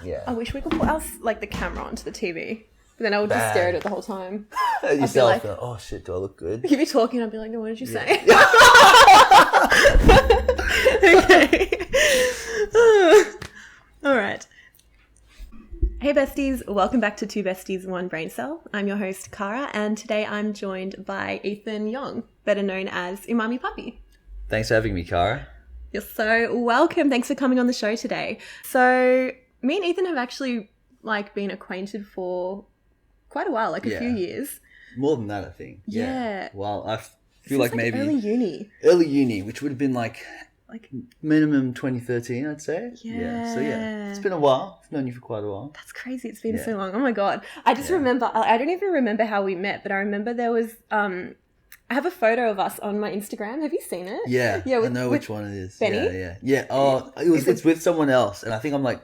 Yeah. I wish we could put the camera onto the TV. But then I would just stare at it the whole time. Yourself, oh shit, do I look good? You'd be talking, I'd be like, no, what did you say? Okay. All right. Hey besties, welcome back to Two Besties, One Brain Cell. I'm your host, Cara, and today I'm joined by Ethan Yong, better known as Umami Papi. Thanks for having me, Cara. You're so welcome. Thanks for coming on the show today. So me and Ethan have actually been acquainted for quite a while, a few years. More than that, I think. Yeah. Well, I feel like maybe early uni. Early uni, which would have been like minimum 2013, I'd say. Yeah. So it's been a while. I've known you for quite a while. That's crazy. It's been so long. Oh my God. I just remember, I don't even remember how we met, but I remember there was, I have a photo of us on my Instagram. Have you seen it? Yeah. Yeah. I know which one it is. Benny? Yeah. Oh, it's with someone else. And I think I'm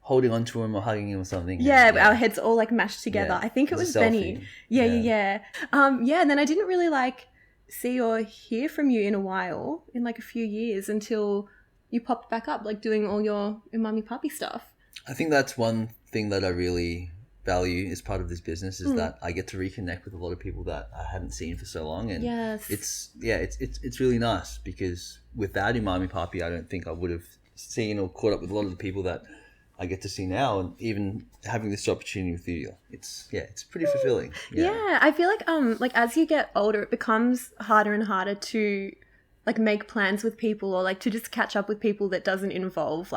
holding on to him or hugging him or something. Yeah, our heads all mashed together. Yeah. I think it was Benny. Yeah. And then I didn't really see or hear from you in a while, in a few years, until you popped back up, doing all your Umami Papi stuff. I think that's one thing that I really value as part of this business is that I get to reconnect with a lot of people that I hadn't seen for so long, and it's really nice because without Umami Papi, I don't think I would have seen or caught up with a lot of the people that I get to see now, and even having this opportunity with you, it's pretty fulfilling. Yeah, I feel as you get older, it becomes harder and harder to make plans with people or to just catch up with people that doesn't involve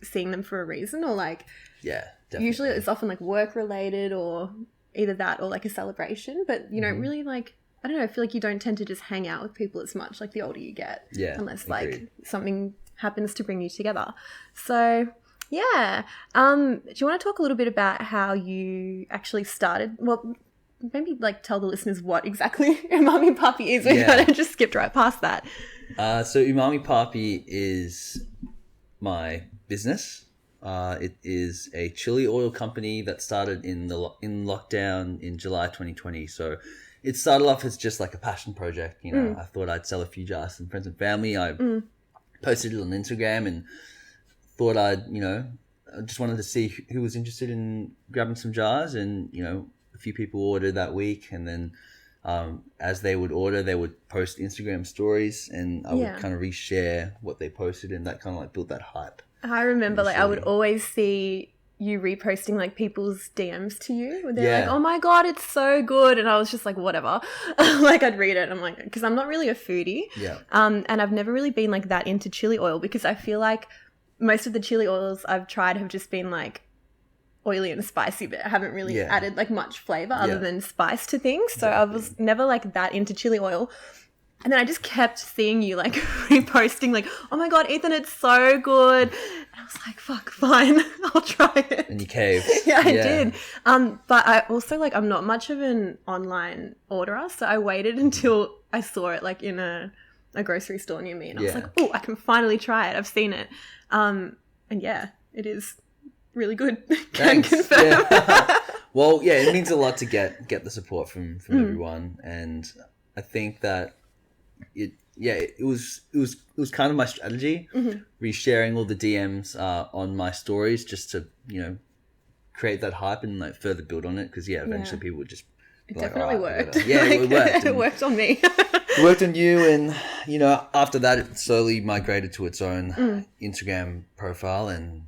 seeing them for a reason or definitely. Usually it's often work related or either that or a celebration, but you don't really I don't know, I feel you don't tend to just hang out with people as much the older you get, unless something happens to bring you together. So yeah. Do you want to talk a little bit about how you actually started? Well, maybe tell the listeners what exactly Umami Papi is. We kind of just skipped right past that. So Umami Papi is my business. It is a chili oil company that started in lockdown in July 2020. So it started off as just a passion project. I thought I'd sell a few jars to some friends and family. I posted it on Instagram and thought I just wanted to see who was interested in grabbing some jars, and a few people ordered that week, and then as they would order, they would post Instagram stories, and I would kind of reshare what they posted, and that kind of built that hype. I remember I would always see you reposting people's DMs to you. They're oh my God, it's so good, and I was just whatever. I'd read it, and I'm because I'm not really a foodie, and I've never really been that into chili oil because I feel most of the chili oils I've tried have just been oily and spicy, but I haven't really added much flavor other than spice to things. So I was never that into chili oil. And then I just kept seeing you reposting oh my God, Ethan, it's so good. And I was fuck, fine, I'll try it. And you caved. Yeah, I did. But I also I'm not much of an online orderer, so I waited until I saw it in a grocery store near me, and I was oh, I can finally try it. I've seen it. And it is really good. Can confirm. Yeah. Well, it means a lot to get the support from everyone, and I think that it was kind of my strategy, resharing all the DMs on my stories just to create that hype and further build on it, because eventually people would just it definitely worked. It worked. It worked on me. It worked on you, and after that it slowly migrated to its own Instagram profile, and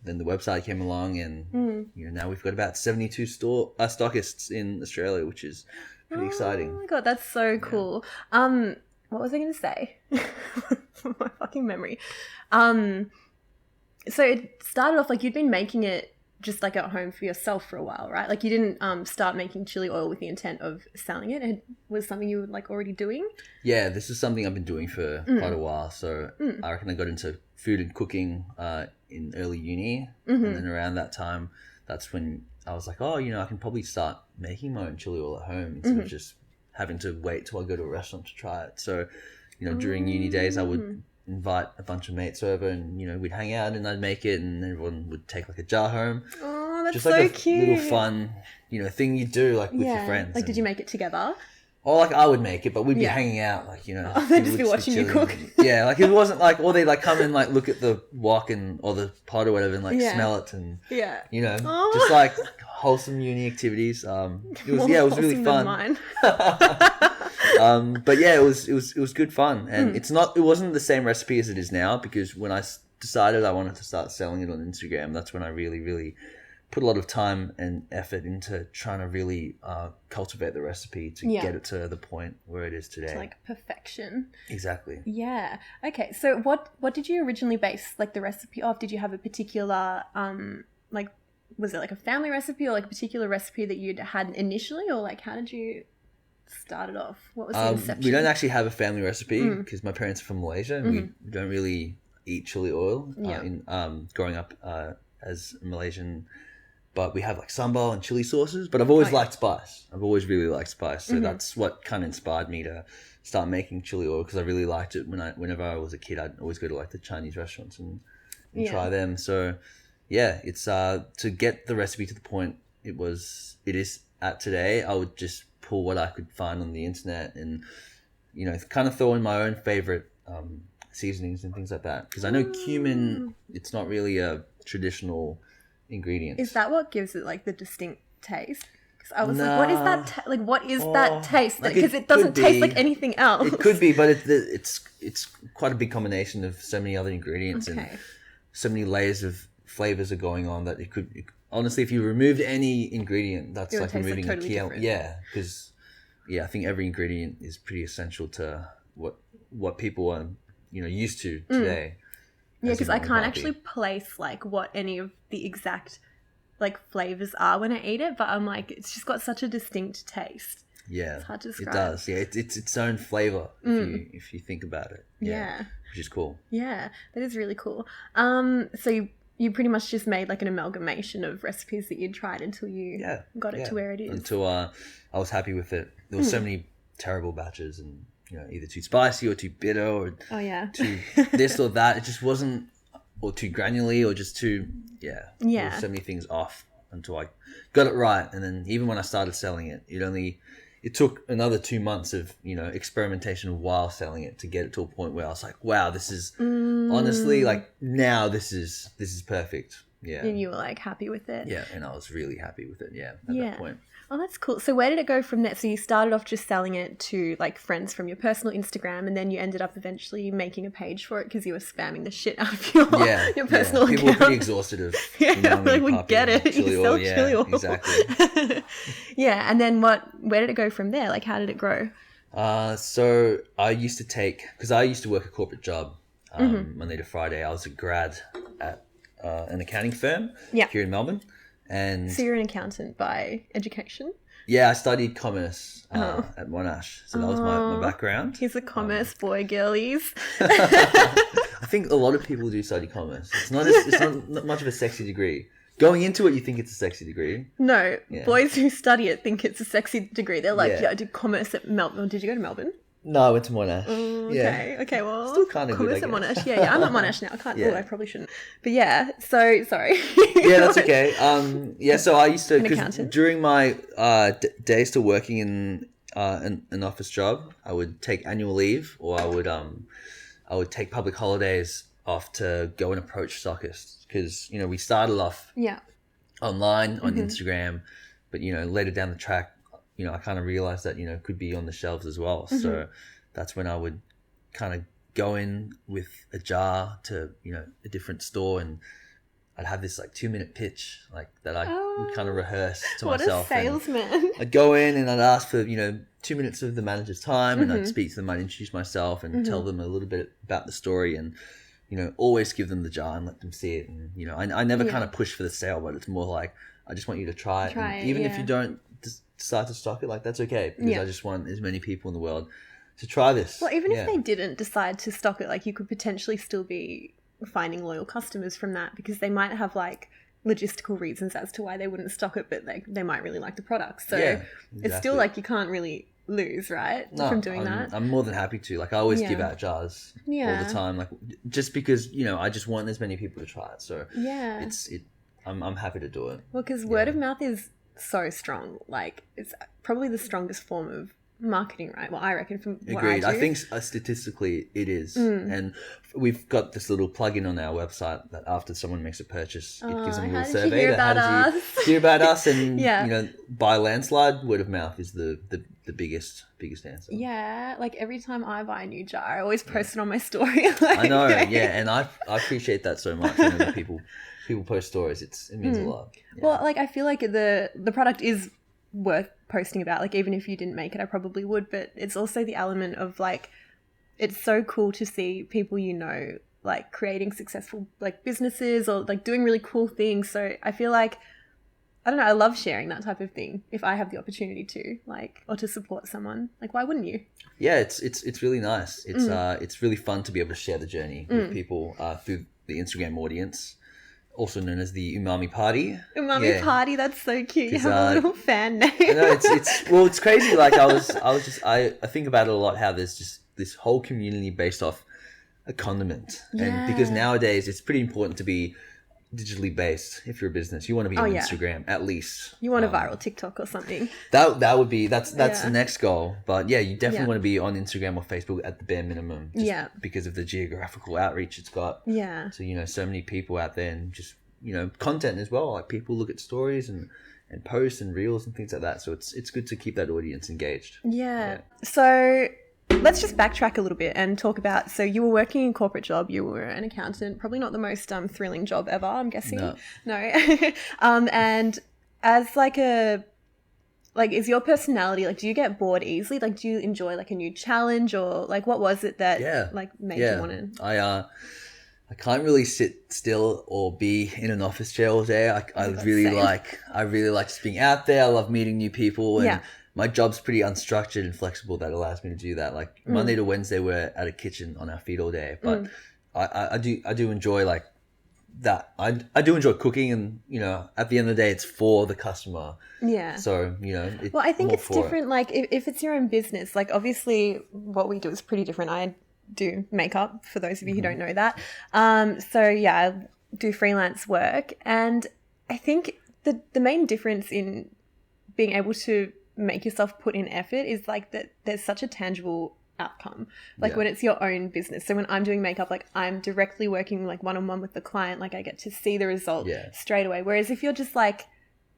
then the website came along, and now we've got about 72 stockists in Australia, which is pretty exciting. Oh my God, that's so cool. What was I going to say? My fucking memory. So it started off you'd been making it just at home for yourself for a while, right? You didn't start making chili oil with the intent of selling it. It was something you were already doing? Yeah, this is something I've been doing for quite a while. So I reckon I got into food and cooking in early uni, and then around that time, that's when I was oh, I can probably start making my own chili oil at home instead of just having to wait till I go to a restaurant to try it. So, during uni days, I would invite a bunch of mates over, and we'd hang out, and I'd make it, and everyone would take a jar home. Oh, that's just so a cute. little fun thing you do with your friends. Did you make it together? or like I would make it, but we'd be Yeah. hanging out, like, you know. They'd just be watching you cook. Yeah, like it wasn't like, or they'd like come and like look at the wok or the pot or whatever and like smell it and, you know, just like wholesome uni activities. It was really fun. But yeah, it was good fun, and it wasn't the same recipe as it is now, because when I decided I wanted to start selling it on Instagram, that's when I really put a lot of time and effort into trying to really cultivate the recipe to get it to the point where it is today. To like perfection. Exactly. Yeah. Okay. So what did you originally base like the recipe off? Did you have a particular like, was it like a family recipe or like a particular recipe that you'd had initially, or like how did you start it off? What was the inception? We don't actually have a family recipe because my parents are from Malaysia and we don't really eat chili oil growing up as a Malaysian. But we have like sambal and chili sauces. But I've always liked spice. I've always really liked spice. So that's what kind of inspired me to start making chili oil, because I really liked it whenever I was a kid. I'd always go to like the Chinese restaurants and try them. So yeah, it's to get the recipe to the point it is at today. I would just pull what I could find on the internet and, you know, kind of throw in my own favorite seasonings and things like that. Because I know cumin, it's not really a traditional ingredient. Is that what gives it like the distinct taste? Because I was like, what is that? What is that taste? Because it doesn't taste like anything else. It could be, but it's quite a big combination of so many other ingredients and so many layers of flavors are going on that it could. Honestly, if you removed any ingredient, that's like removing a key element. Yeah, because I think every ingredient is pretty essential to what people are, you know, used to today. Yeah, because I can't actually place like what any of the exact like flavors are when I eat it, but I'm like, it's just got such a distinct taste. Yeah, it's hard to describe. It does. Yeah, it's its own flavor if you think about it. Yeah, which is cool. Yeah, that is really cool. So you pretty much just made like an amalgamation of recipes that you'd tried until you got it to where it is. Until I was happy with it. There were so many terrible batches and, you know, either too spicy or too bitter or too this or that. It just wasn't, or too granularly or just too, there were so many things off until I got it right. And then even when I started selling it, it took another 2 months of, you know, experimentation while selling it to get it to a point where I was like, wow, this is honestly like, now this is perfect. Yeah. And you were like happy with it. Yeah. And I was really happy with it. Yeah. At that point. Oh, that's cool. So where did it go from there? So you started off just selling it to like friends from your personal Instagram, and then you ended up eventually making a page for it because you were spamming the shit out of your personal account. People were pretty exhausted of like, we get it. Chili you sell oil. chili oil. Exactly. And then where did it go from there? Like, how did it grow? So I used to work a corporate job Monday to Friday. I was a grad at an accounting firm here in Melbourne. And so you're an accountant by education? Yeah, I studied commerce at Monash. So that was my background. He's a commerce boy, girlies. I think a lot of people do study commerce. It's not much of a sexy degree. Going into it, you think it's a sexy degree. No, boys who study it think it's a sexy degree. They're like, I did commerce at Melbourne. Did you go to Melbourne? No, I went to Monash. Okay, well, still kind of good, I guess. At Monash. Yeah, I'm at Monash now. I can't. I probably shouldn't. But so sorry. Yeah, that's okay. So I used to, because during my days to working in an office job, I would take annual leave, or I would take public holidays off to go and approach stockists, because, you know, we started off online on Instagram, but, you know, later down the track, you know, I kind of realized that, you know, it could be on the shelves as well. So that's when I would kind of go in with a jar to, you know, a different store, and I'd have this like 2-minute pitch like that I would kind of rehearse to myself. What a salesman. I'd go in and I'd ask for, you know, 2 minutes of the manager's time, and I'd speak to them, I'd introduce myself and tell them a little bit about the story, and, you know, always give them the jar and let them see it. And, you know, I never kind of push for the sale, but it's more like, I just want you to try it. And even if you don't decide to stock it, like, that's okay, because I just want as many people in the world to try this. Well, even if they didn't decide to stock it, like, you could potentially still be finding loyal customers from that, because they might have like logistical reasons as to why they wouldn't stock it, but they might really like the product. So it's still like, you can't really lose, right? From doing that. I'm more than happy to. Like, I always give out jars all the time, like, just because, you know, I just want as many people to try it. So I'm happy to do it. Well, because word of mouth is so strong. Like, it's probably the strongest form of marketing, right? Well, I reckon from what Agreed. I do. I think statistically it is. And we've got this little plugin on our website that after someone makes a purchase, it gives them a little survey. How did you hear about us? Hear about us? And, Yeah. you know, by landslide, word of mouth is the biggest answer. Yeah, like every time I buy a new jar, I always post it on my story. Like, I know, yeah, and I appreciate that so much. Whenever people post stories, it means a lot. Yeah. Well, like I feel like the product is worth posting about. Like even if you didn't make it, I probably would. But it's also the element of like, it's so cool to see people you know like creating successful like businesses or like doing really cool things. So I feel like, I don't know, I love sharing that type of thing if I have the opportunity to, like, or to support someone. Like, why wouldn't you? Yeah, it's really nice. It's really fun to be able to share the journey with people through the Instagram audience, also known as the Umami Party. Umami Party, that's so cute. You have a little fan name. No, it's crazy. Like I think about it a lot, how there's just this whole community based off a condiment. Yeah. And because nowadays it's pretty important to be digitally based. If you're a business, you want to be on Instagram at least. You want a viral TikTok or something. That would be that's the next goal. But yeah, you definitely want to be on Instagram or Facebook at the bare minimum. Just because of the geographical outreach it's got. Yeah. So so many people out there, and just content as well. Like people look at stories and posts and reels and things like that. So it's good to keep that audience engaged. Yeah. So let's just backtrack a little bit and talk about, so you were working in a corporate job, you were an accountant, probably not the most thrilling job ever, I'm guessing. No. And as is your personality, like, do you get bored easily? Like, do you enjoy like a new challenge, or like what was it that made you want to? I can't really sit still or be in an office chair all day. I really like just being out there. I love meeting new people, and my job's pretty unstructured and flexible. That allows me to do that. Like Monday to Wednesday, we're at a kitchen on our feet all day. But I do enjoy like that. I do enjoy cooking, and at the end of the day, it's for the customer. Yeah. So well, I think it's different. Like if it's your own business, like obviously what we do is pretty different. I do makeup, for those of you who don't know that. So yeah, I do freelance work, and I think the main difference in being able to make yourself put in effort is like that there's such a tangible outcome, like when it's your own business. So when I'm doing makeup, like I'm directly working like one-on-one with the client, like I get to see the result straight away. Whereas if you're just like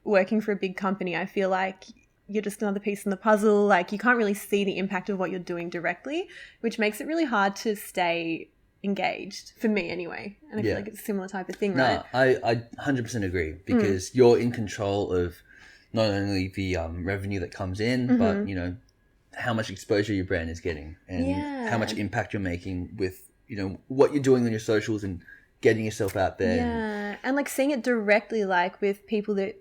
working for a big company, I feel like you're just another piece in the puzzle. Like you can't really see the impact of what you're doing directly, which makes it really hard to stay engaged, for me anyway. And I feel like it's a similar type of thing, right? No, I 100% agree, because you're in control of not only the revenue that comes in, but how much exposure your brand is getting, and how much impact you're making with what you're doing on your socials and getting yourself out there. Yeah, and like seeing it directly, like with people that,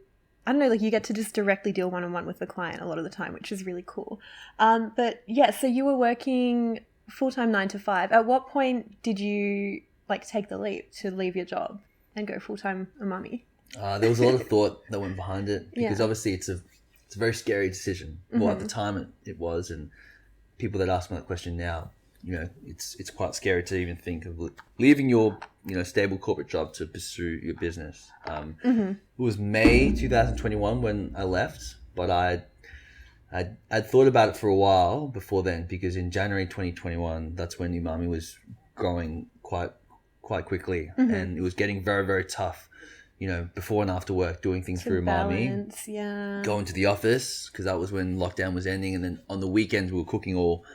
I don't know, like you get to just directly deal one-on-one with the client a lot of the time, which is really cool. But yeah, so you were working full-time 9 to 5. At what point did you like take the leap to leave your job and go full-time Umami? There was a lot of thought that went behind it, because obviously it's a very scary decision. Well, at the time it was, and people that ask me that question now, it's quite scary to even think of leaving your stable corporate job to pursue your business. It was May 2021 when I left, but I'd thought about it for a while before then, because in January 2021, that's when Umami was growing quite quickly, and it was getting very, very tough. Before and after work, doing things for Umami, going to the office, because that was when lockdown was ending, and then on the weekends we were cooking all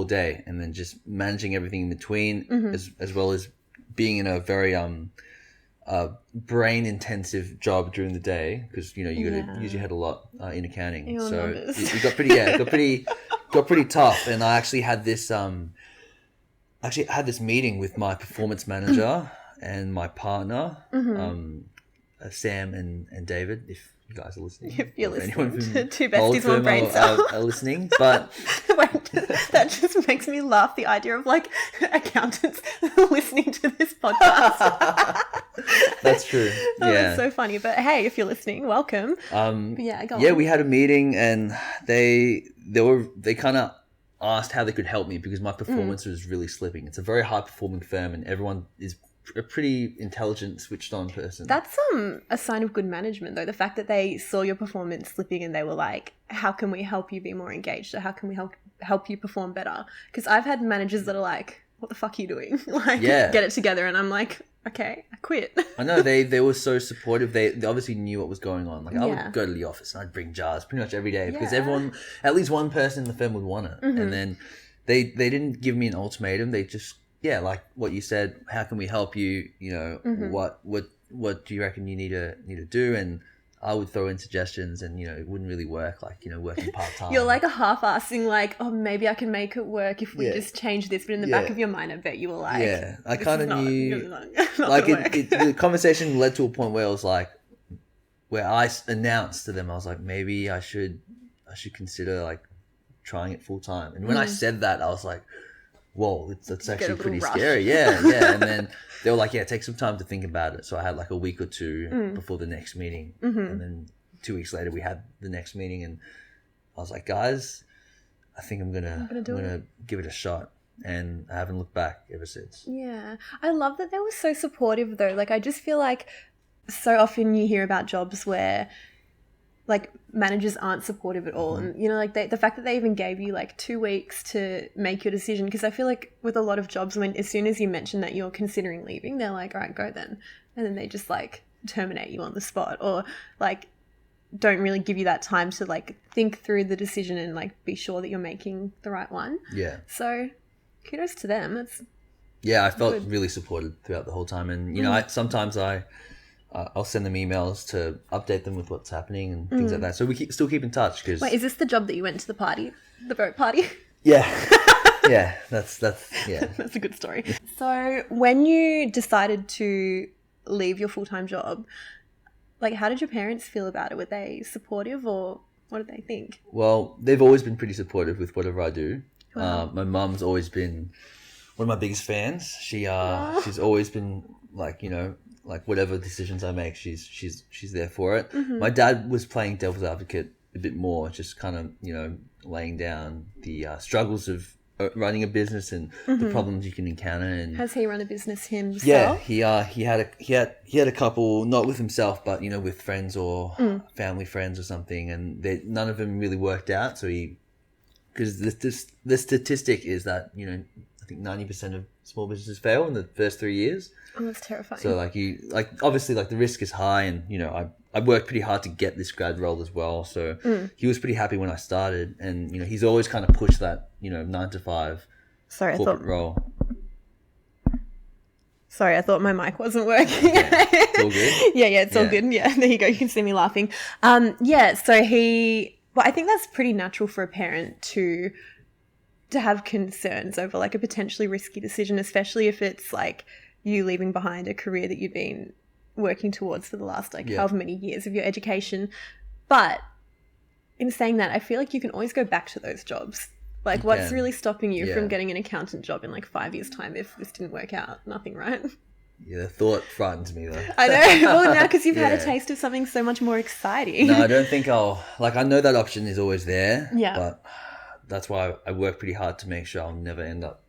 day, and then just managing everything in between, as well as being in a very brain intensive job during the day, because you gotta use your head a lot in accounting. So it got pretty tough, and I actually had this meeting with my performance manager and my partner, Sam and David, if you guys are listening. If you're listening to Two Besties, One Brain Cell. Are listening, but... Wait, that just makes me laugh, the idea of like accountants listening to this podcast. That's true. That's so funny. But hey, if you're listening, welcome. Go on. We had a meeting, and they kind of asked how they could help me, because my performance was really slipping. It's a very high performing firm, and everyone is a pretty intelligent, switched on person. That's a sign of good management, though. The fact that they saw your performance slipping and they were like, how can we help you be more engaged, or how can we help you perform better? Because I've had managers that are like, what the fuck are you doing? Like, get it together. And I'm like, okay, I quit. I know, they were so supportive. They obviously knew what was going on. Like, I would go to the office and I'd bring jars pretty much every day because everyone, at least one person in the firm would want it. And then they didn't give me an ultimatum. They just, like what you said, how can we help you? You know, what do you reckon you need to do? And I would throw in suggestions, and it wouldn't really work, like working part-time. You're like a half-assing, like, oh, maybe I can make it work if we just change this, but in the back of your mind I bet you were like, I kind of knew, not like the conversation led to a point where I was like, where I announced to them, I was like, maybe I should consider like trying it full-time. And when I said that, I was like, whoa, that's actually pretty scary. And then they were like, take some time to think about it. So I had like a week or two before the next meeting. And then 2 weeks later we had the next meeting, and I was like, guys, I think I'm gonna give it a shot. And I haven't looked back ever since. Yeah. I love that they were so supportive though. Like, I just feel like so often you hear about jobs where like managers aren't supportive at all. And, like the fact that they even gave you like 2 weeks to make your decision, because I feel like with a lot of jobs, as soon as you mention that you're considering leaving, they're like, all right, go then. And then they just like terminate you on the spot, or like don't really give you that time to like think through the decision and like be sure that you're making the right one. Yeah. So kudos to them. I felt really supported throughout the whole time. And, sometimes I'll send them emails to update them with what's happening and things like that. So we still keep in touch. Wait, is this the job that you went to the party, the boat party? Yeah. That's That's a good story. So when you decided to leave your full-time job, like, how did your parents feel about it? Were they supportive, or what did they think? Well, they've always been pretty supportive with whatever I do. Wow. My mum's always been one of my biggest fans. She's always been like, like whatever decisions I make, she's there for it. My dad was playing devil's advocate a bit more, just kind of, laying down the struggles of running a business and the problems you can encounter. And has he run a business himself? Yeah, he had a couple, not with himself, but with friends or family friends or something, and none of them really worked out. So because the statistic is that I think 90% of small businesses fail in the first 3 years. Oh, that's terrifying. So obviously the risk is high, and I worked pretty hard to get this grad role as well. So he was pretty happy when I started, and he's always kind of pushed that 9 to 5 corporate role. Sorry, I thought my mic wasn't working. It's all good. It's all good. Yeah, there you go. You can see me laughing. So I think that's pretty natural for a parent to have concerns over like a potentially risky decision, especially if it's like you leaving behind a career that you've been working towards for the last however many years of your education. But in saying that, I feel like you can always go back to those jobs. Like, what's really stopping you from getting an accountant job in like 5 years' time if this didn't work out? Nothing, right? Yeah, the thought frightens me though. I know. Well, now because you've had a taste of something so much more exciting. No, I don't think I know that option is always there. Yeah. But that's why I work pretty hard to make sure I'll never end up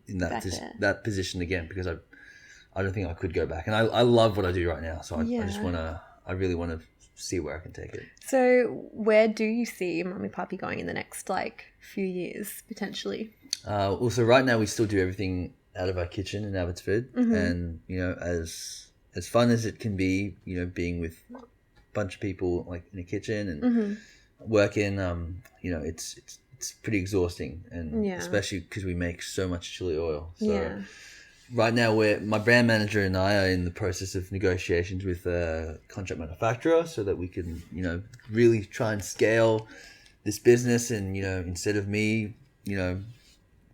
in that position again, because I don't think I could go back. And I love what I do right now. So I really want to see where I can take it. So where do you see Umami Papi going in the next few years potentially? So right now we still do everything out of our kitchen in Abbotsford, and as fun as it can be, being with a bunch of people like in a kitchen and working, it's pretty exhausting, and especially because we make so much chili oil. So right now my brand manager and I are in the process of negotiations with a contract manufacturer so that we can, really try and scale this business. And, instead of me,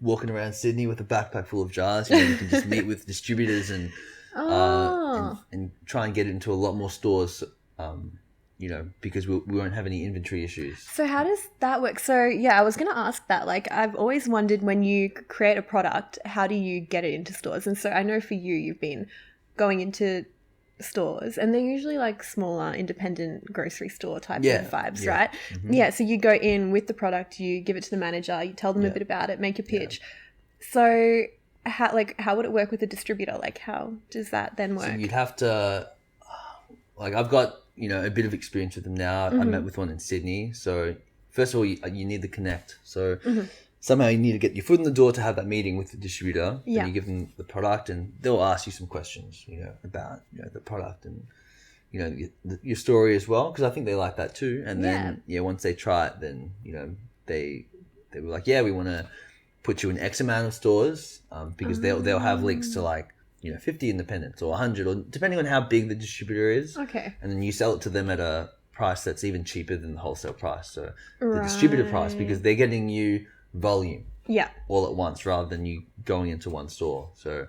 walking around Sydney with a backpack full of jars, we can just meet with distributors and try and get it into a lot more stores, because we won't have any inventory issues. So how does that work? So I was going to ask that. Like, I've always wondered, when you create a product, how do you get it into stores? And so I know for you've been going into stores, and they're usually like smaller independent grocery store type of vibes, right? So you go in with the product, you give it to the manager, you tell them a bit about it, make a pitch. So how would it work with a distributor? Like, how does that then work? So you'd have to, like, I've got, a bit of experience with them now. I met with one in Sydney. So first of all, you need to connect. So somehow you need to get your foot in the door to have that meeting with the distributor. Yeah. And you give them the product and they'll ask you some questions, about, the product and, your story as well. Because I think they like that too. And then, once they try it, then, they were like, yeah, we want to put you in X amount of stores, because they'll have links to like 50 independents or 100, or depending on how big the distributor is. Okay. And then you sell it to them at a price that's even cheaper than the wholesale price. So the distributor price, because they're getting you volume all at once rather than you going into one store. So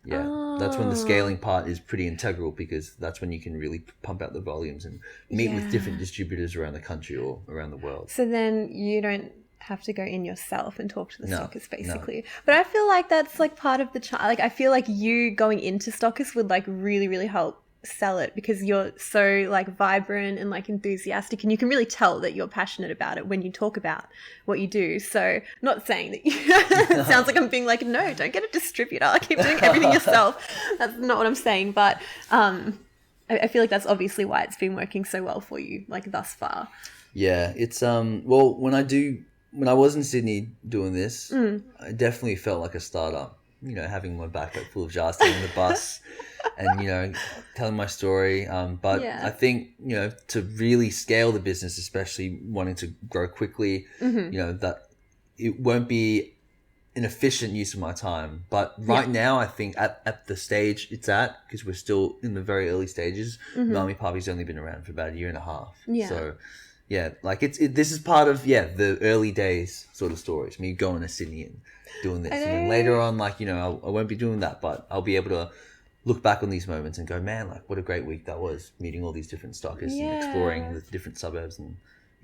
that's when the scaling part is pretty integral, because that's when you can really pump out the volumes and meet with different distributors around the country or around the world. So then you don't have to go in yourself and talk to the stockers, basically. But I feel like that's like part of the like, I feel like you going into stockers would like really, really help sell it, because you're so like vibrant and like enthusiastic, and you can really tell that you're passionate about it when you talk about what you do. So not saying that it sounds like I'm being like, no, don't get a distributor, keep doing everything yourself. That's not what I'm saying. But I feel like that's obviously why it's been working so well for you, like, thus far. Yeah, it's well, when I was in Sydney doing this, I definitely felt like a startup, having my backpack full of jars, taking the bus and, telling my story. But I think, to really scale the business, especially wanting to grow quickly, that it won't be an efficient use of my time. But right now, I think at the stage it's at, because we're still in the very early stages, Umami Papi's only been around for about a year and a half. Yeah. So yeah, like this is part of the early days sort of stories. Me going to Sydney and doing this, and then later on, like I won't be doing that, but I'll be able to look back on these moments and go, man, like what a great week that was, meeting all these different stockers and exploring the different suburbs, and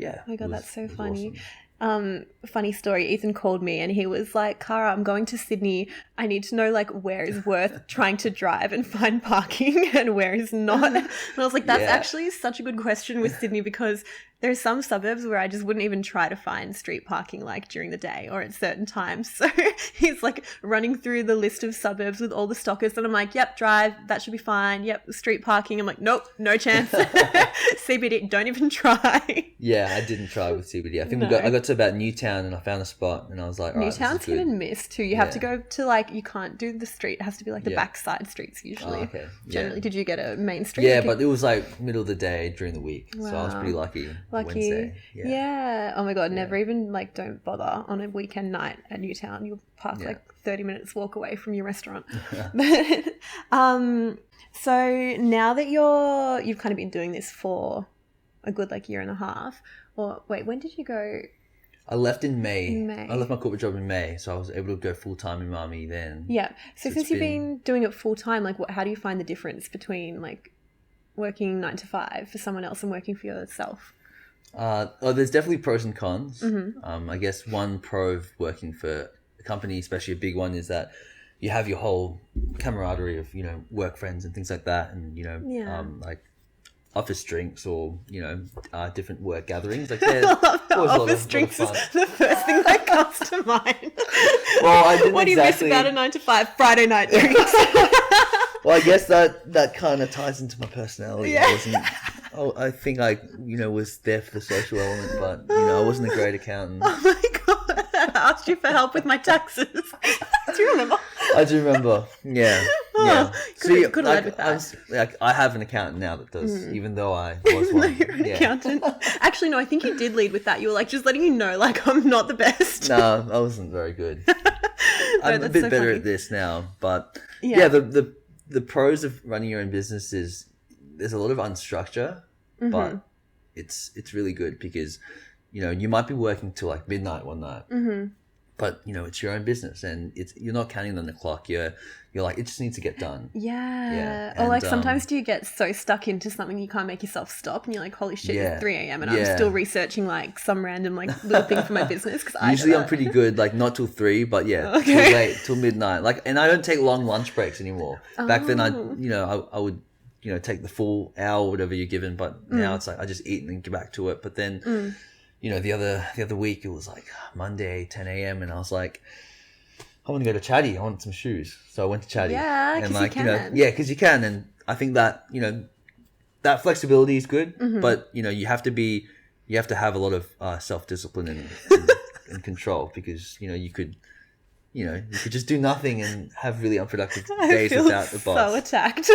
oh my god, that's so funny. Awesome. Funny story, Ethan called me and he was like, Cara, I'm going to Sydney. I need to know like where is worth trying to drive and find parking and where is not. And I was like, that's actually such a good question with Sydney, because there's some suburbs where I just wouldn't even try to find street parking like during the day or at certain times. So he's like running through the list of suburbs with all the stockers, and I'm like, yep, drive, that should be fine. Yep, street parking. I'm like, nope, no chance. CBD, don't even try. Yeah, I didn't try with CBD. I think I got to about Newtown and I found a spot and I was like, all right, Newtown's hit and miss too. You have to go to like, you can't do the street. It has to be like the backside streets usually. Oh, okay. Generally, did you get a main street? Yeah, but it was like middle of the day during the week. Wow. So I was pretty lucky. Wednesday. Yeah. Oh my god, never even like, don't bother on a weekend night at Newtown. You'll park like 30 minutes walk away from your restaurant. But so now that you've kind of been doing this for a good like year and a half, or wait, when did you go? I left in May. I left my corporate job in May, so I was able to go full time in Umami then. Yeah. So since you've been doing it full time, like how do you find the difference between like working 9 to 5 for someone else and working for yourself? There's definitely pros and cons. I guess one pro of working for a company, especially a big one, is that you have your whole camaraderie of work friends and things like that, and like office drinks or different work gatherings. Like office drinks is the first thing that comes to mind. Well, I didn't. What do you miss about a 9 to 5 Friday night drinks? Well, I guess that kind of ties into my personality. Yeah. I think I was there for the social element, but I wasn't a great accountant. Oh my god! I asked you for help with my taxes. Do you remember? I do remember. Yeah. Could have led with that. I have an accountant now that does, even though I was one. You're an accountant. Actually, no, I think you did lead with that. You were like, just letting you know, like, I'm not the best. No, I wasn't very good. I'm a bit better at this now, but the pros of running your own business is there's a lot of unstructure, but it's really good because you might be working till like midnight one night, but it's your own business and you're not counting on the clock. You're like, it just needs to get done. Yeah. Or like sometimes do you get so stuck into something you can't make yourself stop, and you're like, holy shit, it's 3 a.m. and I'm still researching like some random like little thing for my business. Usually I'm pretty good, like not till 3, but too late, till midnight. Like, and I don't take long lunch breaks anymore. Back then I would take the full hour or whatever you're given, but now it's like I just eat and then get back to it. But then the other week it was like Monday 10 a.m. and I was like, I want to go to Chatty. I want some shoes. So I went to Chatty. Yeah, and because like, you can. because you can. And I think that, that flexibility is good, but you have to have a lot of self-discipline and control, because you could just do nothing and have really unproductive days without the boss. So attacked.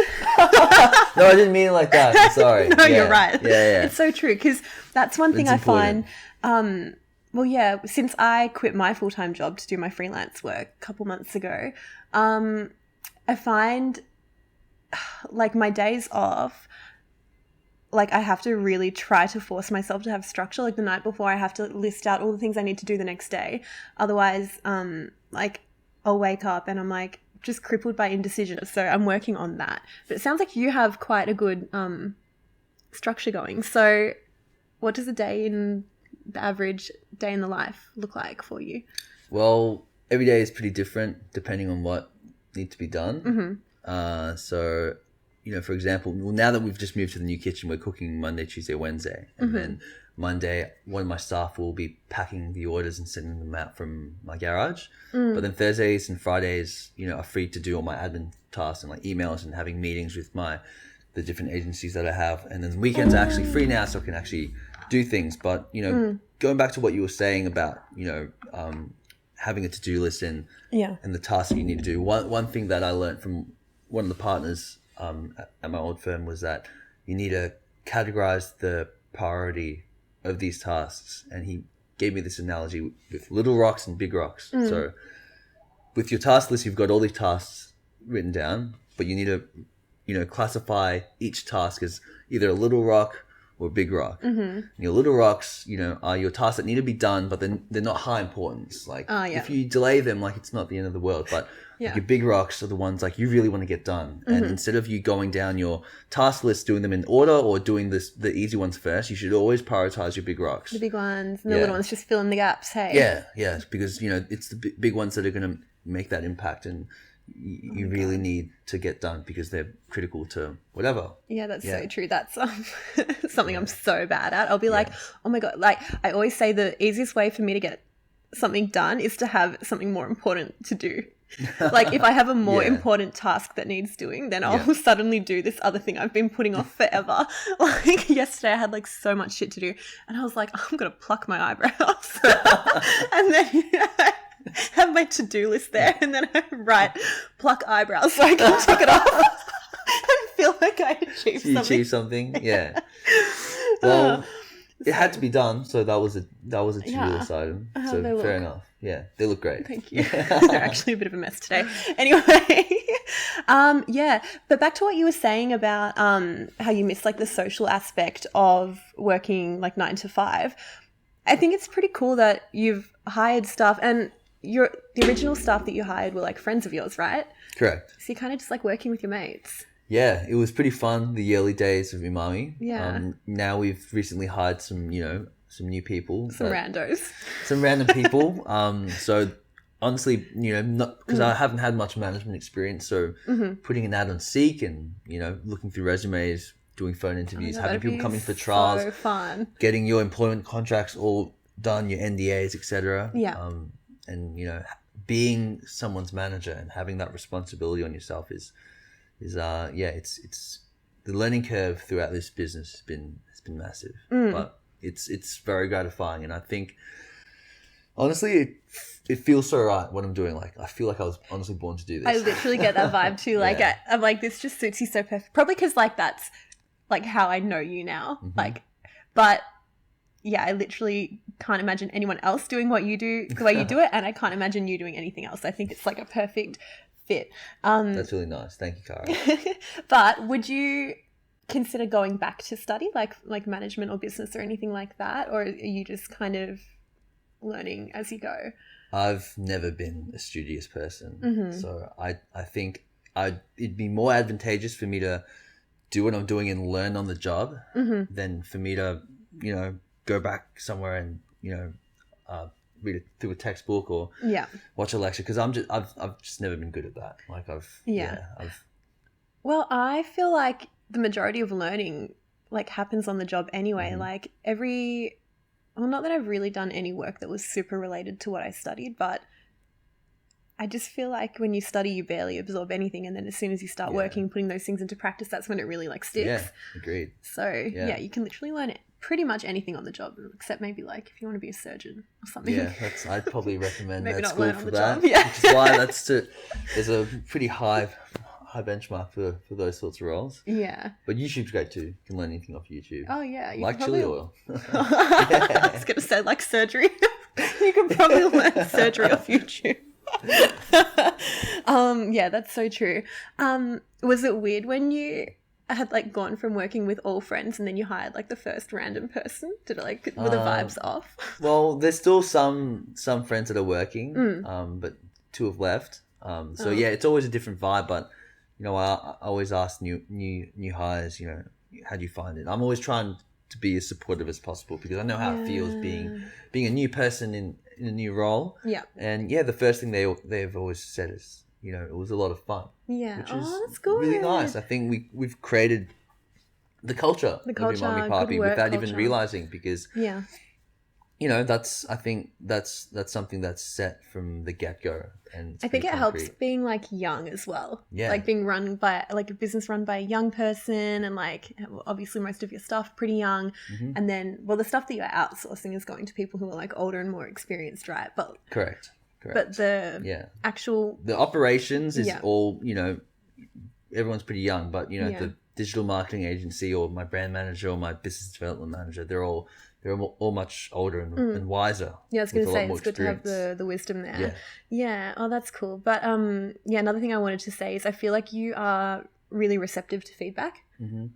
No, I didn't mean it like that. I'm sorry. No, you're right. Yeah. It's so true, because that's one thing I find. Since I quit my full-time job to do my freelance work a couple months ago, I find like my days off, like I have to really try to force myself to have structure. Like the night before, I have to list out all the things I need to do the next day. Otherwise, like I'll wake up and I'm like just crippled by indecision. So I'm working on that. But it sounds like you have quite a good structure going. So what does the average day in the life look like for you? Well, every day is pretty different depending on what needs to be done. So, for example, now that we've just moved to the new kitchen, we're cooking Monday, Tuesday, Wednesday. And then Monday, one of my staff will be packing the orders and sending them out from my garage. But then Thursdays and Fridays, are free to do all my admin tasks and like emails and having meetings with the different agencies that I have. And then weekends are actually free now, so I can actually do things. But, going back to what you were saying about, having a to-do list and the tasks that you need to do. One thing that I learned from one of the partners at my old firm was that you need to categorize the priority of these tasks. And he gave me this analogy with little rocks and big rocks. So with your task list, you've got all these tasks written down, but you need to, classify each task as either a little rock or a big rock. Your little rocks, are your tasks that need to be done, but then they're not high importance. Like if you delay them, like it's not the end of the world. But like, your big rocks are the ones like you really want to get done. And instead of you going down your task list, doing them in order or doing the easy ones first, you should always prioritize your big rocks. The big ones and the little ones, just fill in the gaps. Hey. Yeah, because it's the big ones that are going to make that impact, and you really need to get done because they're critical to whatever. Yeah, that's so true. That's something I'm so bad at. I'll be like, oh my God. Like I always say the easiest way for me to get something done is to have something more important to do. Like if I have a more important task that needs doing, then I'll suddenly do this other thing I've been putting off forever. Like yesterday I had like so much shit to do and I was like, I'm going to pluck my eyebrows. And then have my to-do list there and then I write pluck eyebrows so I can tick it off and feel like I achieved something. Yeah. Well, it had to be done, so that was a to-do list item. So fair enough. Yeah, they look great. Thank you. They're actually a bit of a mess today. Anyway, but back to what you were saying about how you miss like the social aspect of working like 9 to 5. I think it's pretty cool that you've hired staff, and the original staff that you hired were like friends of yours, right? Correct. So you kind of just like working with your mates. Yeah, it was pretty fun, the early days of Umami. Yeah. Now we've recently hired some new people. Some randos. Some random people. So honestly, not because I haven't had much management experience. So putting an ad on Seek and, looking through resumes, doing phone interviews, having people come in for trials. So fun. Getting your employment contracts all done, your NDAs, etc. Yeah. And, being someone's manager and having that responsibility on yourself is it's the learning curve throughout this business has been massive. But it's very gratifying, and I think honestly it feels so right what I'm doing. Like I feel like I was honestly born to do this. I literally get that vibe too. Like I'm like, this just suits you so perfect. Probably because like that's like how I know you now. Like, but yeah, I literally can't imagine anyone else doing what you do the way you do it, and I can't imagine you doing anything else. I think it's like a perfect fit. That's really nice. Thank you, Cara. But would you consider going back to study like management or business or anything like that, or are you just kind of learning as you go? I've never been a studious person, so I think it'd be more advantageous for me to do what I'm doing and learn on the job than for me to go back somewhere and read it through a textbook or watch a lecture, because I've just never been good at that. Like well, I feel like the majority of learning like happens on the job anyway. Like not that I've really done any work that was super related to what I studied, but I just feel like when you study, you barely absorb anything, and then as soon as you start working, putting those things into practice, that's when it really like sticks. Yeah, agreed. So you can literally learn pretty much anything on the job, except maybe like if you want to be a surgeon or something. Yeah, I'd probably recommend maybe that not school learn on for the that. job. Yeah, which is why there's a pretty high benchmark for those sorts of roles. Yeah. But YouTube's great too. You can learn anything off YouTube. Oh yeah, like chili oil. I was gonna say like surgery. You can probably learn surgery off YouTube. Yeah, that's so true. Was it weird when you had like gone from working with all friends and then you hired like the first random person? Did it like were the vibes off? Well, there's still some friends that are working, but 2 have left. So yeah, it's always a different vibe. But you know, I always ask new hires, you know, how do you find it? I'm always trying to be as supportive as possible because I know how it feels being a new person in a new role. Yeah. And yeah, the first thing they've always said is, you know, it was a lot of fun. Yeah. Which is that's good. really nice. I think we've created the culture of Umami Papi without even realizing, because you know, I think that's something that's set from the get-go. And I think it helps being like young as well. Yeah. Like being run by like a business run by a young person, and like obviously most of your staff are pretty young. And then, well, the stuff that you're outsourcing is going to people who are like older and more experienced, right? But Correct. But the the operations is all, you know, everyone's pretty young, but you know, the digital marketing agency or my brand manager or my business development manager, they're all much older and wiser. Yeah, I was going to say, it's good to have the wisdom there. Yeah. Oh, that's cool. But another thing I wanted to say is I feel like you are really receptive to feedback,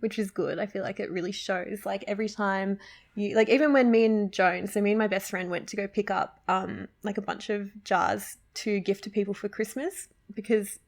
which is good. I feel like it really shows. Like every time you, like even when me and my best friend went to go pick up like a bunch of jars to gift to people for Christmas, because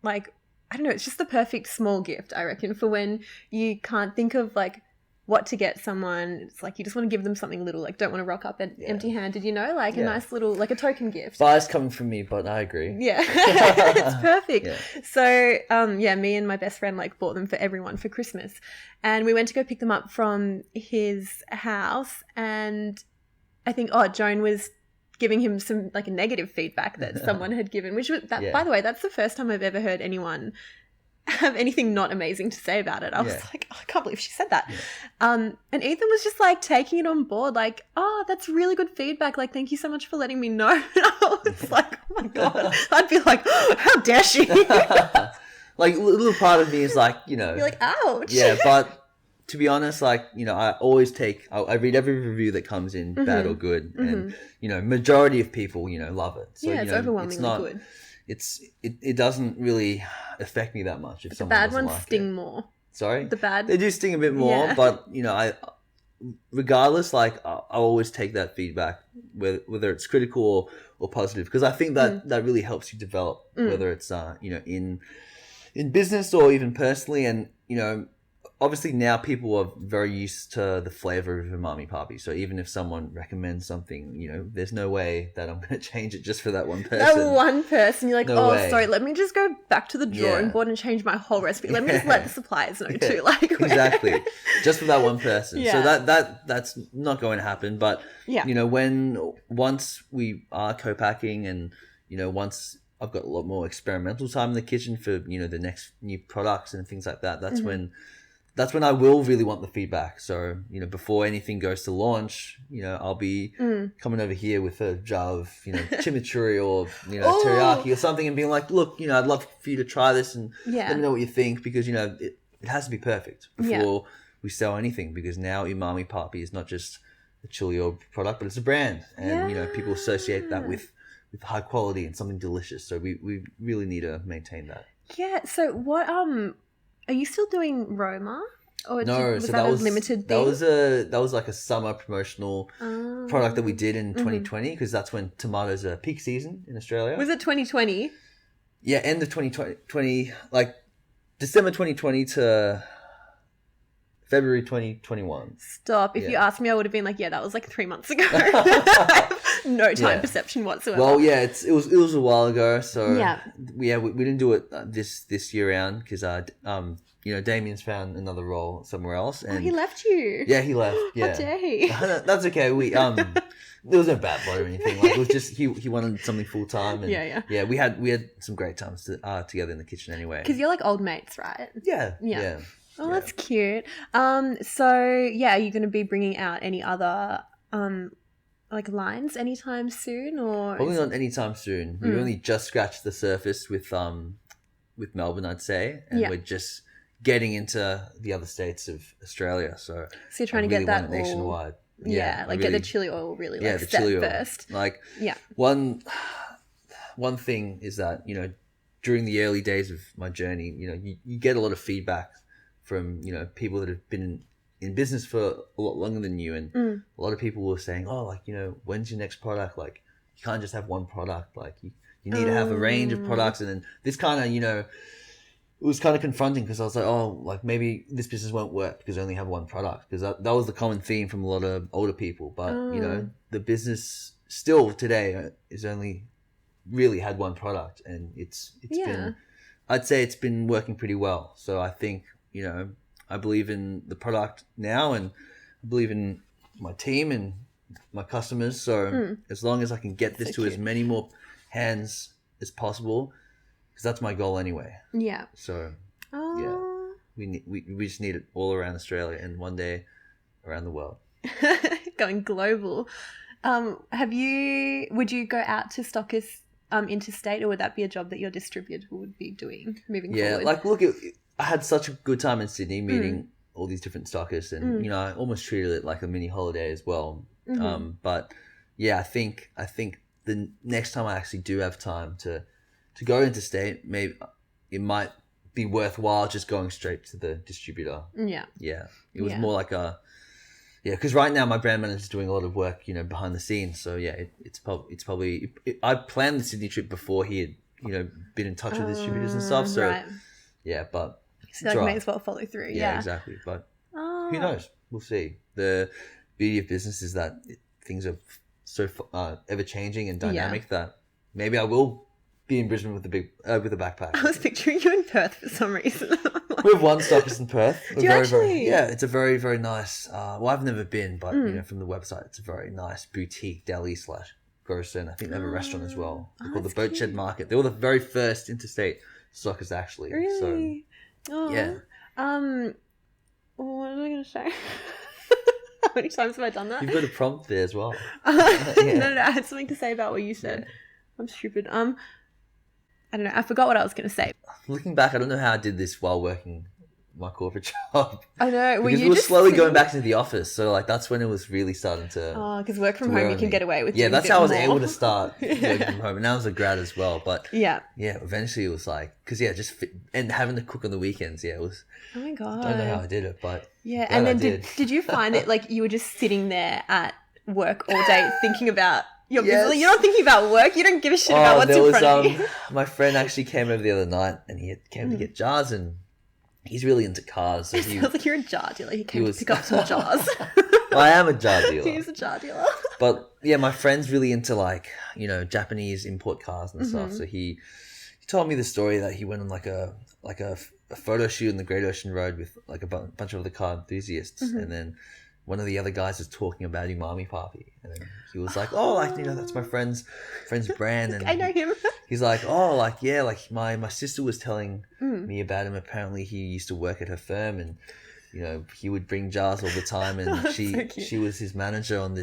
like, I don't know, it's just the perfect small gift, I reckon, for when you can't think of like what to get someone. It's like you just want to give them something little, like don't want to rock up empty-handed, you know, like a nice little, like a token gift. Bias coming from me, but I agree. Yeah. It's perfect. Yeah. So me and my best friend like bought them for everyone for Christmas, and we went to go pick them up from his house, and I think Joan was giving him some like a negative feedback that someone had given, which was that by the way, that's the first time I've ever heard anyone have anything not amazing to say about it. I was like, I can't believe she said that. And Ethan was just like taking it on board, like, oh, that's really good feedback, like thank you so much for letting me know. And I was like, oh my god, I'd be like, oh, how dare she? Like a little part of me is like, you know, you're like, ouch. Yeah, but to be honest, like, you know, I always I read every review that comes in, bad or good, and you know, majority of people, you know, love it. So, it's overwhelmingly good. It doesn't really affect me that much if someone bad doesn't ones like sting it. More. Sorry? They do sting a bit more, but you know, regardless, like I always take that feedback, whether it's critical or positive, because I think that really helps you develop, whether it's you know, in business or even personally. And you know, obviously now people are very used to the flavor of Umami Papi. So even if someone recommends something, you know, there's no way that I'm going to change it just for that one person. That one person, you're like, No way. Sorry, let me just go back to the drawing board and change my whole recipe. Let me just let the suppliers know too. Like exactly, just for that one person. Yeah. So that's not going to happen. But you know, once we are co-packing, and you know, once I've got a lot more experimental time in the kitchen for, you know, the next new products and things like that, that's when I will really want the feedback. So, you know, before anything goes to launch, you know, I'll be coming over here with a jar of, you know, chimichurri or, you know, teriyaki or something, and being like, look, you know, I'd love for you to try this and let me know what you think, because, you know, it has to be perfect before we sell anything, because now Umami Papi is not just a chili oil product, but it's a brand. And, you know, people associate that with high quality and something delicious. So we really need to maintain that. Yeah. So what, are you still doing Roma? Or no, was that a limited thing? That was like a summer promotional product that we did in 2020, because that's when tomatoes are peak season in Australia. Was it 2020? Yeah, end of 2020, like December 2020 to February 2021. Stop. If you asked me, I would have been like, yeah, that was like 3 months ago. No time perception whatsoever. Well, yeah, it was a while ago. So we didn't do it this year round, because you know, Damien's found another role somewhere else, and he left you. Yeah, he left. Yeah, How dare he? That's okay. there was no bad blood or anything. Like, it was just he wanted something full time. Yeah. We had some great times together in the kitchen anyway. Because you're like old mates, right? Yeah. Oh, that's cute. So yeah, are you going to be bringing out any other like lines anytime soon, or probably not anytime soon? We've only just scratched the surface with Melbourne, I'd say, and we're just getting into the other states of Australia. So you're trying to get that nationwide. Yeah, like get the chili oil really like the set chili oil. first. Like one thing is that, you know, during the early days of my journey, you know, you get a lot of feedback from, you know, people that have been in business for a lot longer than you, and a lot of people were saying, oh, like, you know, when's your next product? Like, you can't just have one product. Like, you need to have a range of products. And then this kind of, you know, it was kind of confronting because I was like, oh, like maybe this business won't work because I only have one product, because that was the common theme from a lot of older people. But, you know, the business still today is only really had one product, and it's been, I'd say it's been working pretty well. So I think, you know, I believe in the product now, and I believe in my team and my customers. So as long as I can get this to as many more hands as possible, because that's my goal anyway. Yeah. So we just need it all around Australia and one day around the world. Going global. Would you go out to stockists interstate, or would that be a job that your distributor would be doing moving forward? Yeah, like look, I had such a good time in Sydney meeting all these different stockists, and you know, I almost treated it like a mini holiday as well. But yeah, I think the next time I actually do have time to go interstate, maybe it might be worthwhile just going straight to the distributor. Yeah. It was more like because right now my brand manager is doing a lot of work, you know, behind the scenes. So yeah, it's probably I planned the Sydney trip before he had, you know, been in touch with distributors and stuff. So yeah, but so like may as well follow through. Yeah, exactly. But who knows? We'll see. The beauty of business is that things are so ever changing and dynamic that maybe I will be in Brisbane with a backpack. I was picturing you in Perth for some reason. We have one stockist in Perth. Do you actually? It's a very, very nice. Well, I've never been, but you know, from the website, it's a very nice boutique deli / grocer, and I think they have a restaurant as well. They're called the Boatshed Market. They were the very first interstate stockists, actually. Really? So, yeah. What was I going to say? How many times have I done that? You've got a prompt there as well. No, I had something to say about what you said. I'm stupid. I don't know. I forgot what I was going to say. Looking back, I don't know how I did this while working my corporate job. I know. Because we were slowly going back to the office. So like that's when it was really starting to... Oh, because work from home you can get away with. Yeah, that's how I was able to start working from home. And I was a grad as well. But yeah, eventually it was like... Because and having to cook on the weekends, it was... Oh my God. I don't know how I did it, but... Yeah, and then did you find it like you were just sitting there at work all day thinking about... You're not thinking about work. You don't give a shit about what's in front of you. My friend actually came over the other night, and he came to get jars, and he's really into cars. So it sounds like you're a jar dealer. He came to pick up some jars. Well, I am a jar dealer. He's a jar dealer. But yeah, my friend's really into like, you know, Japanese import cars and stuff. So he told me the story that he went on like a photo shoot in the Great Ocean Road with like a bunch of other car enthusiasts, and then one of the other guys was talking about Umami Papi, and then he was like, "Oh, like, you know, that's my friend's brand." And I know him. He's like, "Oh, like, yeah, like my sister was telling me about him. Apparently, he used to work at her firm, and you know, he would bring jars all the time, and she was his manager on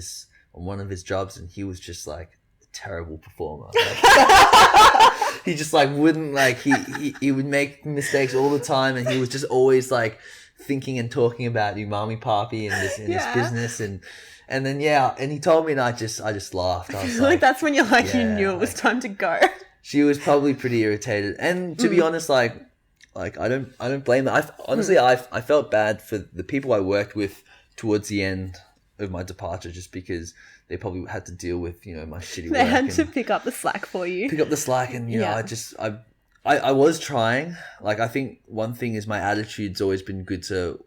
one of his jobs, and he was just like a terrible performer. Like, he just like wouldn't like he would make mistakes all the time, and he was just always like." Thinking and talking about Umami Papi and this business, and then and he told me, and I just laughed. I was like that's when you're like you knew it was time to go. She was probably pretty irritated, and to be honest, like I don't blame her. I felt bad for the people I worked with towards the end of my departure, just because they probably had to deal with, you know, my shitty work. They had to pick up the slack for you. And you know, I was trying. Like, I think one thing is my attitude's always been good to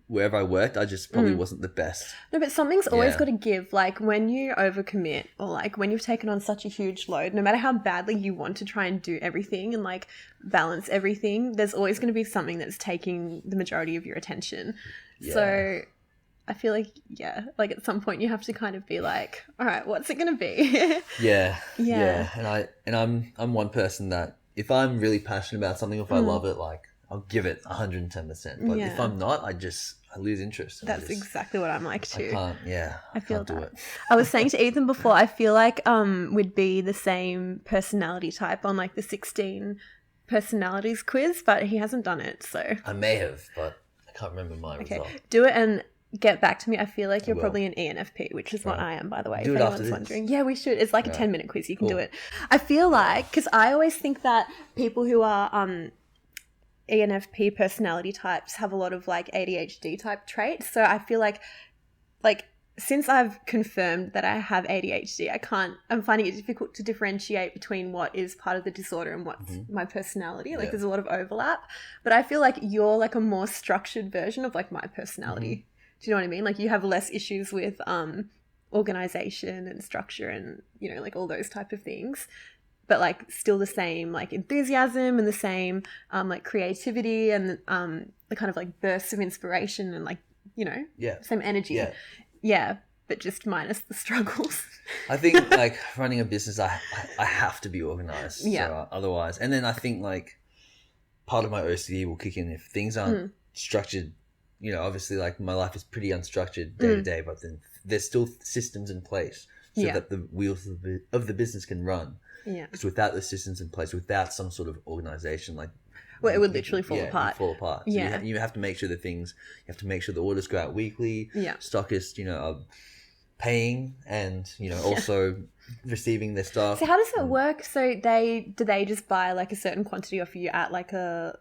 wherever I worked. I just probably wasn't the best. No, but something's always got to give. Like, when you overcommit, or like when you've taken on such a huge load, no matter how badly you want to try and do everything and like balance everything, there's always going to be something that's taking the majority of your attention. Yeah. So I feel like, like at some point you have to kind of be like, all right, what's it going to be? Yeah. And I'm one person that if I'm really passionate about something, if I love it, like I'll give it 110%. But if I'm not, I lose interest. That's exactly what I'm like too. I feel that. do it. I was saying to Ethan before, I feel like we'd be the same personality type on like the 16 personalities quiz, but he hasn't done it, so. I may have, but I can't remember my result. Do it and get back to me. I feel like you're probably an ENFP, which is what I am, by the way. Do if it anyone's after wondering. Yeah, we should. It's like a 10-minute quiz. You can do it. I feel like, because I always think that people who are ENFP personality types have a lot of like ADHD type traits. So I feel like since I've confirmed that I have ADHD, I'm finding it difficult to differentiate between what is part of the disorder and what's my personality. Like there's a lot of overlap, but I feel like you're like a more structured version of like my personality. Do you know what I mean? Like you have less issues with organization and structure and, you know, like all those type of things, but like still the same like enthusiasm and the same like creativity and the kind of like bursts of inspiration and like, you know, same energy. Yeah, but just minus the struggles. I think like running a business, I have to be organized. So, otherwise, and then I think like part of my OCD will kick in if things aren't structured. You know, obviously, like my life is pretty unstructured day to day, but then there's still systems in place so that the wheels of the business can run. Yeah. Because without the systems in place, without some sort of organization, like. Well, it would literally fall apart. Fall apart. So you have to make sure you have to make sure the orders go out weekly. Yeah. Stockists, you know, are paying and, you know, also receiving their stuff. So how does it work? So do they just buy like a certain quantity off you at like a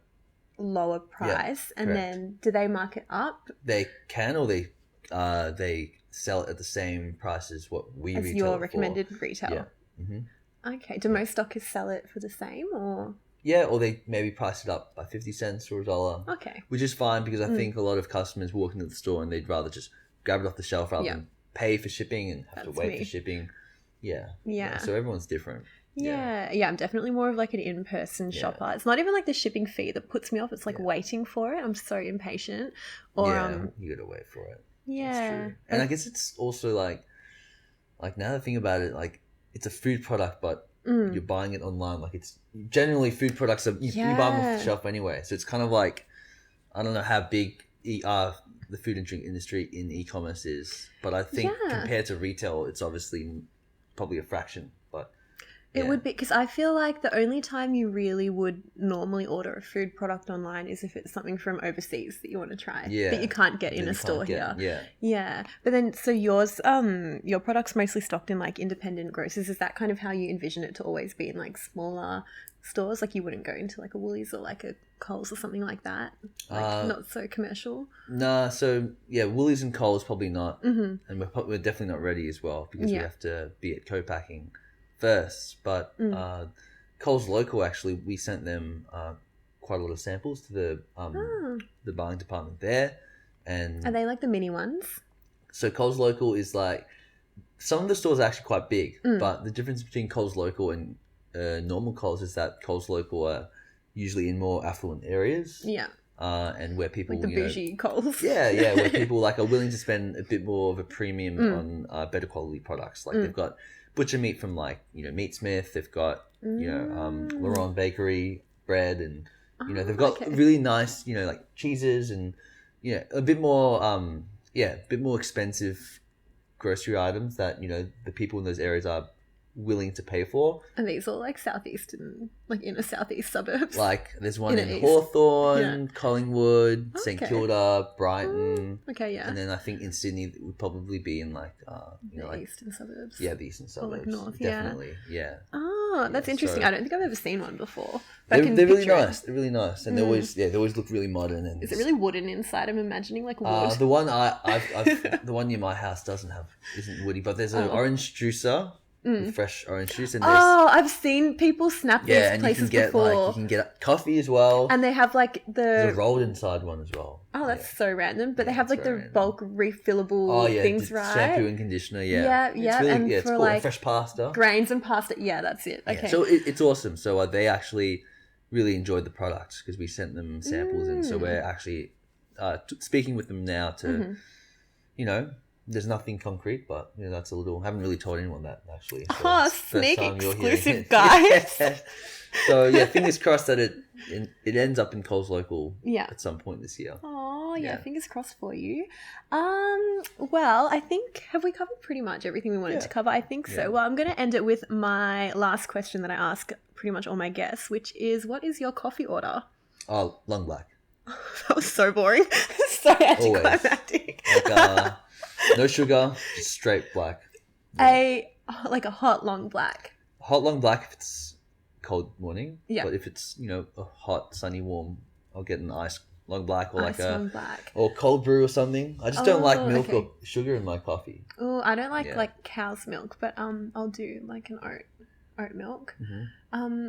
lower price and then do they mark it up? They can, or they sell it at the same price as what we retail your recommended retail. Yeah. Mm-hmm. Okay. Do most stockists sell it for the same or? Yeah, or they maybe price it up by 50 cents or $1. Okay. Which is fine because I think a lot of customers walk into the store and they'd rather just grab it off the shelf rather than pay for shipping and have to wait for shipping. Yeah. So everyone's different. Yeah, I'm definitely more of like an in-person shopper. It's not even like the shipping fee that puts me off. It's like waiting for it. I'm so impatient. Or you gotta wait for it. Yeah. And I guess it's also like now that I think about it, like it's a food product, but you're buying it online. Like it's generally food products you buy them off the shelf anyway. So it's kind of like, I don't know how big the food and drink industry in e-commerce is, but I think compared to retail, it's obviously probably a fraction. But it would be, because I feel like the only time you really would normally order a food product online is if it's something from overseas that you want to try that you can't get in a store here. Yeah. But then, so yours, your product's mostly stocked in like independent grocers. Is that kind of how you envision it to always be in like smaller stores? Like you wouldn't go into like a Woolies or like a Coles or something like that? Like not so commercial? Nah, so Woolies and Coles probably not. And we're definitely not ready as well because we have to be at co-packing first, but Coles Local, actually, we sent them quite a lot of samples to the buying department there. And are they like the mini ones? So Coles Local is like, some of the stores are actually quite big, but the difference between Coles Local and normal Coles is that Coles Local are usually in more affluent areas. Yeah. And where people, like the bougie Coles. where people like are willing to spend a bit more of a premium on better quality products. Like they've got butcher meat from like, you know, Meat Smith. They've got, you know, Laurent Bakery bread, and, you know, they've got really nice, you know, like cheeses and, a bit more, a bit more expensive grocery items that, you know, the people in those areas are willing to pay for. And these all like southeastern, like inner southeast suburbs. Like there's one in Hawthorne, Collingwood, St Kilda, Brighton. And then I think in Sydney it would probably be in like you know, the like eastern suburbs. Yeah, the eastern suburbs. Or like north. Definitely. Oh, that's interesting. So, I don't think I've ever seen one before. They're really nice. They're really nice, and they always look really modern. And is it really wooden inside? I'm imagining like wood. The one I've the one near my house isn't woody, but there's an orange juicer. Fresh orange juice, and I've seen people snap these places before. You can get coffee as well, and they have like there's a rolled inside one as well. Oh, that's so random. But they have like the bulk refillable things, right? Shampoo and conditioner, It's really, and it's for cool. like Fresh pasta, grains and pasta. Yeah, that's it. Okay, so it's awesome. So they actually really enjoyed the products because we sent them samples, and so we're actually speaking with them now to there's nothing concrete, but that's a little. I haven't really told anyone that actually. So Oh, it's the first sneak time you're hearing exclusive, it. guys. Yeah. So yeah, fingers crossed that it ends up in Coles Local at some point this year. Oh yeah, fingers crossed for you. Well, I think have we covered pretty much everything we wanted to cover? I think so. Well, I'm going to end it with my last question that I ask pretty much all my guests, which is, what is your coffee order? Oh, long black. That was so boring. So anticlimactic. Like, no sugar, just straight black. Yeah. Like a hot long black. Hot long black if it's cold morning. Yeah. But if it's a hot, sunny, warm, I'll get an iced long black or long black. Or cold brew or something. I just don't like milk or sugar in my coffee. Oh, I don't like cow's milk, but I'll do like an oat milk. Mm-hmm.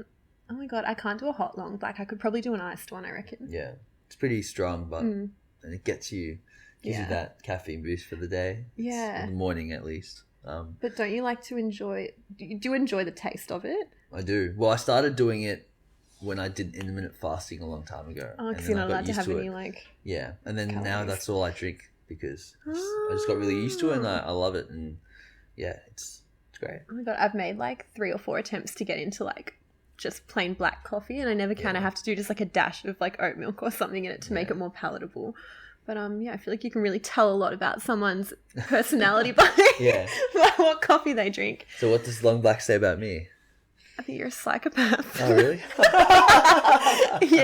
Oh my god, I can't do a hot long black. I could probably do an iced one, I reckon. Yeah, it's pretty strong, but and it gives you that caffeine boost for the day. Yeah, in the morning at least. But don't you like to enjoy? Do you enjoy the taste of it? I do. Well, I started doing it when I did intermittent fasting a long time ago. Oh, because you're not allowed to have any Yeah, and then calories. Now that's all I drink because I just got really used to it and I love it, and yeah, it's great. Oh my god, I've made like 3 or 4 attempts to get into just plain black coffee, and I never kind of have to do just like a dash of like oat milk or something in it to make it more palatable. But I feel like you can really tell a lot about someone's personality by what coffee they drink. So what does long black say about me? I think you're a psychopath. Oh, really?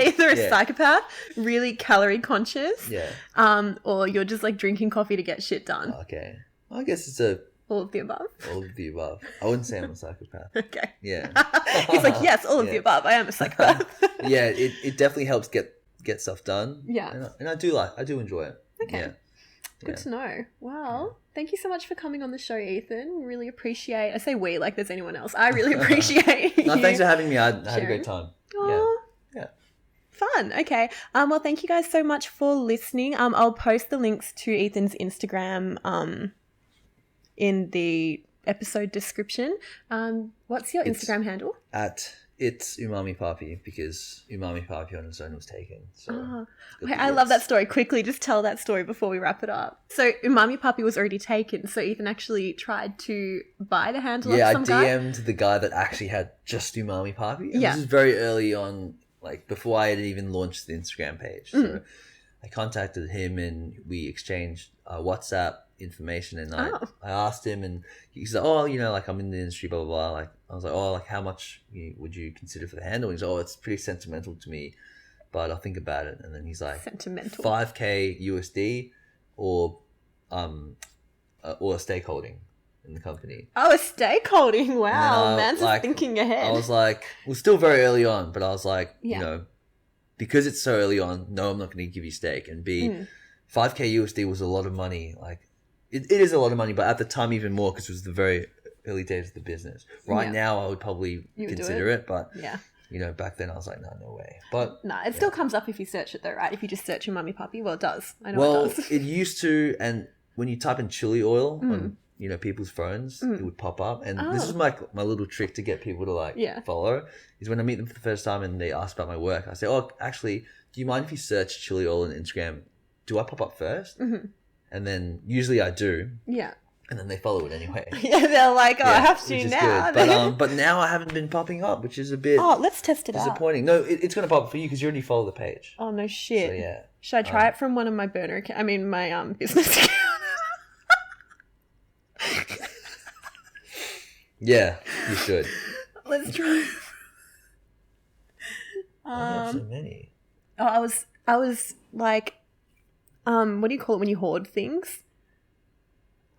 Either a psychopath, really calorie conscious, or you're just like drinking coffee to get shit done. Okay. Well, I guess it's all of the above. All of the above. I wouldn't say I'm a psychopath. Okay. Yeah. He's like, yes, all of the above. I am a psychopath. Yeah, it definitely helps get stuff done. Yeah. And I do enjoy it. Okay. Yeah. Good to know. Well, thank you so much for coming on the show, Ethan. Really appreciate. I say we like there's anyone else. I really appreciate you. No, thanks for having me. I had a great time. Aww. Yeah. Fun. Okay. Well, thank you guys so much for listening. I'll post the links to Ethan's Instagram in the episode description. What's your Instagram handle? It's Umami Papi, because Umami Papi on its own was taken. So I love that story. Quickly, just tell that story before we wrap it up. So Umami Papi was already taken. So Ethan actually tried to buy the handle of some guy. Yeah, I DM'd the guy that actually had just Umami Papi. And this is very early on, like before I had even launched the Instagram page. So I contacted him and we exchanged WhatsApp information, and I asked him, and he's like, like I'm in the industry, blah blah blah. Like I was like, how much would you consider for the handle? And he's like, it's pretty sentimental to me, but I'll think about it. And then he's like, sentimental, $5,000 USD or a stakeholding in the company. Oh, a stakeholding! Wow, man's just thinking ahead. I was like, we're still very early on, but I was like, because it's so early on, no, I'm not going to give you stake, and B, $5,000 USD was a lot of money. Like it is a lot of money, but at the time even more, because it was the very early days of the business. Right now I would probably consider it, but back then I was like, no way. But it still comes up if you search it though, right? If you just search Umami Papi, well, it does. I know it does. It used to, and when you type in chili oil on people's phones, it would pop up. And this is my little trick to get people to follow, is when I meet them for the first time and they ask about my work, I say, actually, do you mind if you search chili oil on Instagram? Do I pop up first? And then usually I do. Yeah. And then they follow it anyway. Yeah, they're like, I have to now. But now I haven't been popping up, which is a bit let's test it disappointing. No, it's going to pop up for you because you already follow the page. Oh, no shit. So, yeah. Should I try it from one of my burner accounts? I mean, my business account. Yeah, you should. Let's try. I have so many. Oh, I was like, what do you call it when you hoard things?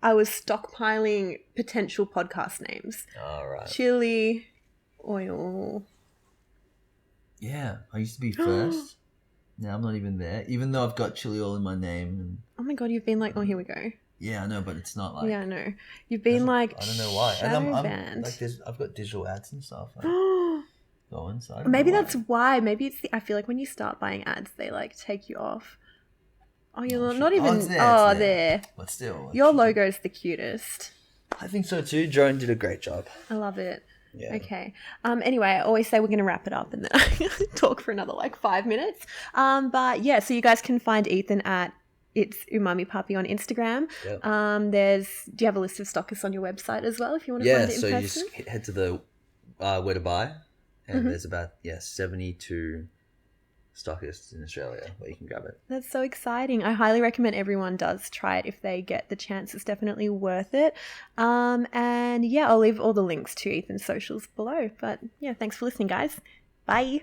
I was stockpiling potential podcast names. All right. Chili oil. Yeah, I used to be first. Now I'm not even there, even though I've got chili oil in my name. And... Oh my god, you've been like, here we go. Yeah, I know, but it's not like... Yeah, I know. You've been like... I don't know why. Shadow I'm banned. like, I've got digital ads and stuff. Like, going, so maybe that's why. Maybe it's I feel like when you start buying ads, they like take you off. Oh, you're not even... It's there. But still. Your logo's the cutest. I think so too. Joan did a great job. I love it. Yeah. Okay. Anyway, I always say we're going to wrap it up and then I talk for another 5 minutes. But yeah, so you guys can find Ethan at it's Umami Papi on Instagram. Yep. Do you have a list of stockists on your website as well if you want to find it in person? Yeah, so you just head to the where to buy, and there's about 72 stockists in Australia where you can grab it. That's so exciting. I highly recommend everyone does try it if they get the chance. It's definitely worth it. And yeah, I'll leave all the links to Ethan's socials below. But yeah, thanks for listening, guys. Bye.